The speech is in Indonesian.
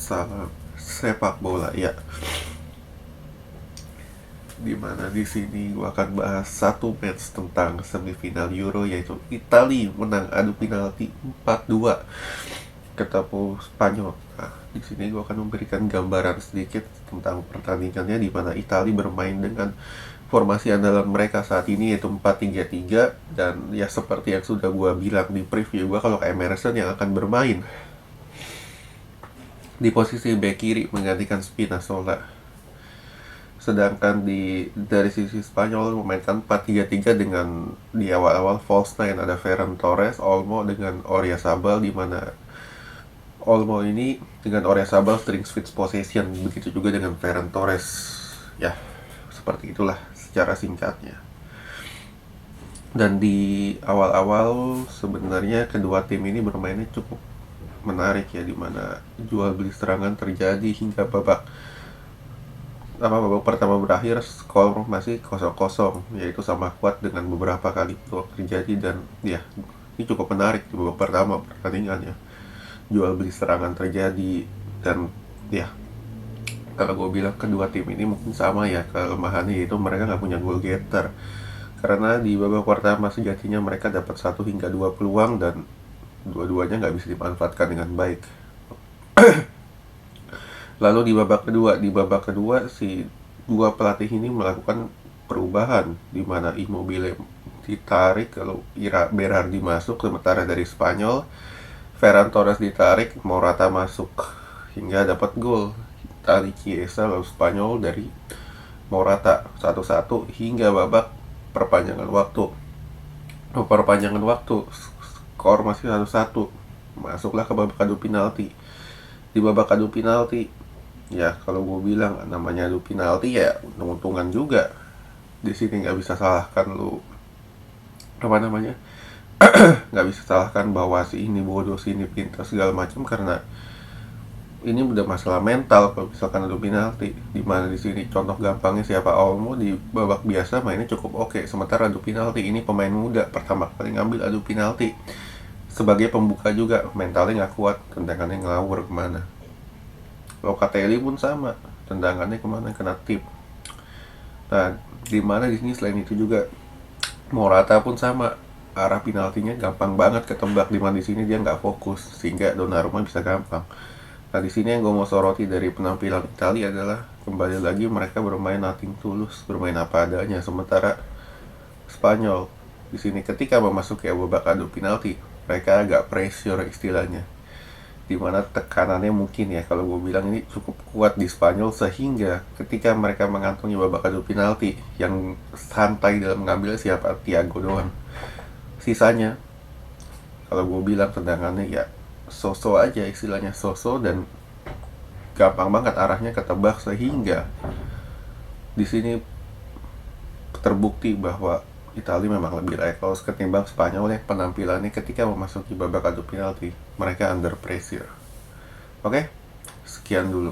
Salam sepak bola ya. Dimana di sini gue akan bahas satu match tentang semifinal Euro, yaitu Italia menang adu penalti 4-2 ketemu Spanyol. Nah, di sini gue akan memberikan gambaran sedikit tentang pertandingannya, di mana Italia bermain dengan formasi andalan mereka saat ini yaitu 4-3-3, dan ya seperti yang sudah gue bilang di preview gue, kalau Emerson yang akan bermain di posisi bek kiri menggantikan Spinazzola. Sedangkan dari sisi Spanyol memainkan 4-3-3 dengan di awal-awal false nine ada Ferran Torres, Olmo dengan Oyarzabal, di mana Olmo ini dengan Oyarzabal sering switch possession, begitu juga dengan Ferran Torres. Ya, seperti itulah secara singkatnya. Dan di awal-awal sebenarnya kedua tim ini bermainnya cukup menarik ya, dimana jual beli serangan terjadi hingga babak pertama berakhir skor masih 0-0, yaitu sama kuat dengan beberapa kali peluang terjadi. Dan ya, ini cukup menarik di babak pertama pertandingannya, jual beli serangan terjadi. Dan ya, kalau gue bilang kedua tim ini mungkin sama ya kelemahannya, yaitu mereka nggak punya goal getter, karena di babak pertama sejatinya mereka dapat 1 hingga 2 peluang dan dua-duanya nggak bisa dimanfaatkan dengan baik. Lalu di babak kedua si dua pelatih ini melakukan perubahan, di mana Immobile ditarik, kalau Berardi masuk, sementara dari Spanyol Ferran Torres ditarik, Morata masuk, hingga dapat gol dari Chiesa, lalu Spanyol dari Morata 1-1 hingga babak perpanjangan waktu. Skor masih 1-1. Masuklah ke babak adu penalti. Di babak adu penalti, ya kalau gue bilang namanya adu penalti ya untung-untungan juga. Di sini nggak bisa salahkan lu nggak bisa salahkan bahwa si ini bodoh, si ini pintar segala macam, karena ini udah masalah mental kalau misalkan adu penalti. Dimana di sini contoh gampangnya siapa, Olmo di babak biasa mainnya cukup oke, sementara adu penalti ini pemain muda pertama kali ngambil adu penalti, sebagai pembuka juga mentalnya nggak kuat, tendangannya ngawur kemana. Locatelli pun sama, tendangannya kemana, kena tip. Nah, dimana di sini selain itu juga Morata pun sama, arah penaltinya gampang banget ketebak, dimana di sini dia nggak fokus sehingga Donnarumma bisa gampang. Nah, di sini yang gue mau soroti dari penampilan Italia adalah kembali lagi mereka bermain nothing tulus, bermain apa adanya, sementara Spanyol di sini ketika memasuki babak adu penalti mereka agak pressure istilahnya, dimana tekanannya mungkin ya kalau gue bilang ini cukup kuat di Spanyol, sehingga ketika mereka mengantongi babak adu penalti yang santai dalam mengambil siapa, Thiago doang. Sisanya kalau gue bilang tendangannya ya so-so aja, istilahnya so-so, dan gampang banget arahnya ketebak, sehingga di sini terbukti bahwa Italia memang lebih layak ketimbang Spanyol yang penampilannya ketika memasuki babak adu penalti mereka under pressure. Oke, sekian dulu.